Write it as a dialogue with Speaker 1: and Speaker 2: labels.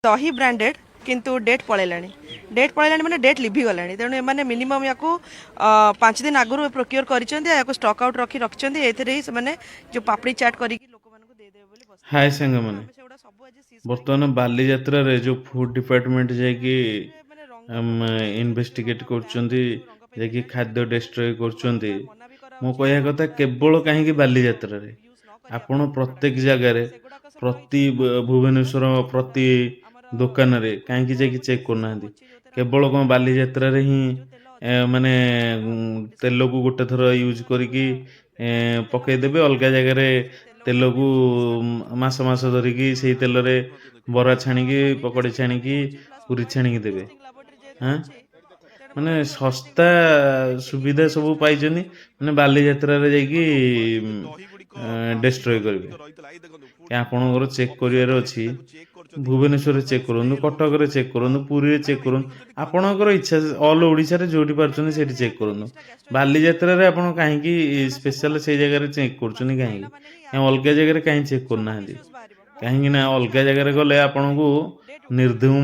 Speaker 1: दही ब्रांडेड किंतु date पलैलानी date पलैलानी माने डेट लिभि गलानी तेणु एमाने मिनिमम या 5 दिन आगु प्रोक्योर कर स्टॉक आउट रखिंट एथेरे माने जो पापड़ी चाट करके लोक मानक दे देबे बोली बस
Speaker 2: हाय सांगମାନେ
Speaker 1: हम सेगुडा सब आज सीज
Speaker 2: ବର୍ତ୍ତମାନ ବାଲିଯାତ୍ରାରେ ଯୋଉ ଫୁଡ୍ ଡିପାର୍ଟମେଣ୍ଟ ଯାଇକି
Speaker 1: ମାନେ ରଙ୍ଗ ଫଙ୍ଗ ଯେତେ
Speaker 2: ଇନଭେଷ୍ଟିଗେଟ୍
Speaker 1: ପ୍ରକାର ବ୍ରାଣ୍ଡ
Speaker 2: କରୁଛନ୍ତି,
Speaker 1: ଅଛି ସବୁ ରଙ୍ଗ ପାଇଁ
Speaker 2: ଯାଇକି
Speaker 1: ଦିଆହଉଛି
Speaker 2: ଖାଦ୍ୟ ଡେଷ୍ଟ୍ରୟ କରୁଛନ୍ତି।
Speaker 1: ବାରମ୍ବାର ମନା ବି
Speaker 2: ମୁଁ
Speaker 1: କରାହଉଛି
Speaker 2: କହିବା
Speaker 1: ଆପଣ
Speaker 2: କଥା
Speaker 1: ସେଗୁଡା
Speaker 2: କେବଳ କାହିଁକି
Speaker 1: ମାନେ
Speaker 2: ବାଲିଯାତ୍ରାରେ
Speaker 1: ୟୁଜ ନ କରିବା
Speaker 2: ଆପଣ
Speaker 1: ପାଇଁ
Speaker 2: ପ୍ରତ୍ୟେକ ଜାଗାରେ
Speaker 1: ସେଗୁଡାକ ସବୁ
Speaker 2: ପ୍ରତି
Speaker 1: ରହିଛି ତାପରେ
Speaker 2: ଭୁବନେଶ୍ୱର
Speaker 1: ମଗଜ ହେଇଗଲା
Speaker 2: ପ୍ରତି
Speaker 1: ଆମର
Speaker 2: ଦୋକାନରେ କାହିଁକି
Speaker 1: ବହୁତ
Speaker 2: ଯାଇକି
Speaker 1: ବହୁତ
Speaker 2: ଚେକ୍
Speaker 1: ଡିସିଜ ସବୁ
Speaker 2: କରୁନାହାନ୍ତି?
Speaker 1: ଅଛି ଯୋଉଥିରେ ଆମେ
Speaker 2: କେବଳ କ'ଣ
Speaker 1: ମାନେ
Speaker 2: ବାଲିଯାତ୍ରାରେ ହିଁ
Speaker 1: ଯୋଉ ତେଲ ଅଛି
Speaker 2: ମାନେ
Speaker 1: ଆମର
Speaker 2: ତେଲକୁ
Speaker 1: ଡିସପୋଜେବଲ
Speaker 2: ଗୋଟେ ଥର ୟୁଜ୍ କରିକି
Speaker 1: ଯୋଉଟା ପ୍ଲାଷ୍ଟିକ ତେଲ ଅଛି
Speaker 2: ପକେଇଦେବେ, ଅଲଗା ଜାଗାରେ
Speaker 1: ସେଇ ତେଲକୁ ଆମେ
Speaker 2: ତେଲକୁ
Speaker 1: ୟୁଜ କରୁଛୁ
Speaker 2: ମାସ ମାସ ଧରିକି ସେଇ ତେଲରେ ବରା ଛାଣିକି
Speaker 1: ପବ୍ଲିକ
Speaker 2: ପକୋଡ଼ି
Speaker 1: ପ୍ଲେସରେ ବି
Speaker 2: ଛାଣିକି
Speaker 1: ହଉଛି ପ୍ଲସ୍
Speaker 2: ପୁରୀ
Speaker 1: ଆମର
Speaker 2: ଛାଣିକି ଦେବେ।
Speaker 1: ଟେଷ୍ଟିଂ ଲାବୋରେଟୋରୀ ଯେହେତୁ
Speaker 2: ହାଁ
Speaker 1: ଅଛି ତେଣୁ
Speaker 2: ମାନେ
Speaker 1: କରି ସବୁ ଟେଷ୍ଟିଂ
Speaker 2: ଶସ୍ତା
Speaker 1: ଲାବୋରେଟୋରୀ ଯାଇକି
Speaker 2: ସୁବିଧା ସବୁ
Speaker 1: ଟେଷ୍ଟ
Speaker 2: ପାଇଛନ୍ତି,
Speaker 1: କରାଯାଉଛି
Speaker 2: ମାନେ ବାଲିଯାତ୍ରାରେ ଯାଇକି
Speaker 3: ଦେଖନ୍ତୁ ଏଇ ଯୋଉ ଦହି ଗୁଡିକ ବାସି
Speaker 2: ଡେଷ୍ଟ୍ରୟ
Speaker 3: ଦହି
Speaker 2: କରିବେ।
Speaker 3: ଗୁଡିକ ରହିଥିଲା ଏଇ ଦେଖନ୍ତୁ
Speaker 2: କି
Speaker 3: ଫୁଡ୍
Speaker 2: ଆପଣଙ୍କର ଚେକ୍
Speaker 3: ଅଫିସର
Speaker 2: କରିବାର
Speaker 3: ମାନେ ଏଠି
Speaker 2: ଅଛି,
Speaker 3: ତାକୁ ଚେକ୍ କରୁଛନ୍ତି
Speaker 2: ଭୁବନେଶ୍ୱରରେ ଚେକ୍
Speaker 3: ବର୍ତ୍ତମାନ
Speaker 2: କରନ୍ତୁ,
Speaker 3: ସ୍ମେଲ ହଉଛି
Speaker 2: କଟକରେ ଚେକ୍
Speaker 3: ହଁ
Speaker 2: କରନ୍ତୁ, ପୁରୀରେ ଚେକ୍
Speaker 3: ମ୍ୟାଡାମ
Speaker 2: କରନ୍ତୁ,
Speaker 3: ଏଗୁଡିକ ଯଦି
Speaker 2: ଆପଣଙ୍କର ଇଚ୍ଛା ଅଲ୍ ଓଡ଼ିଶାରେ ଯୋଉଠି ପାରୁଛନ୍ତି ସେଇଠି ଚେକ୍ କରନ୍ତୁ। ବାଲିଯାତ୍ରାରେ ଆପଣ କାହିଁକି
Speaker 1: କାରଣ ସବୁ
Speaker 2: ସ୍ପେଶାଲ ସେଇ ଜାଗାରେ ଚେକ୍ କରୁଛନ୍ତି
Speaker 1: ପ୍ଲାଷ୍ଟିକ
Speaker 2: କାହିଁକି?
Speaker 1: ରହିଲା ମାନେ ହିଁ ୟା
Speaker 2: କାଇଁ
Speaker 1: ଦେହରେ
Speaker 2: ଅଲଗା ଜାଗାରେ କାହିଁ ଚେକ୍
Speaker 1: ସବୁ
Speaker 2: କରୁନାହାନ୍ତି?
Speaker 1: ଇସ୍ୟୁଜ ବାହାରିବ ବହୁତ
Speaker 2: କାହିଁକି ନା
Speaker 1: ଇସ୍ୟୁଜ
Speaker 2: ଅଲଗା
Speaker 1: ବାହାରିବ
Speaker 2: ଜାଗାରେ
Speaker 1: ତେଣୁ
Speaker 2: ଗଲେ
Speaker 1: କରି ଆମେ
Speaker 2: ଆପଣଙ୍କୁ
Speaker 1: ଡେ ଟୁ ଡେ
Speaker 2: ନିର୍ଦ୍ଧୁମ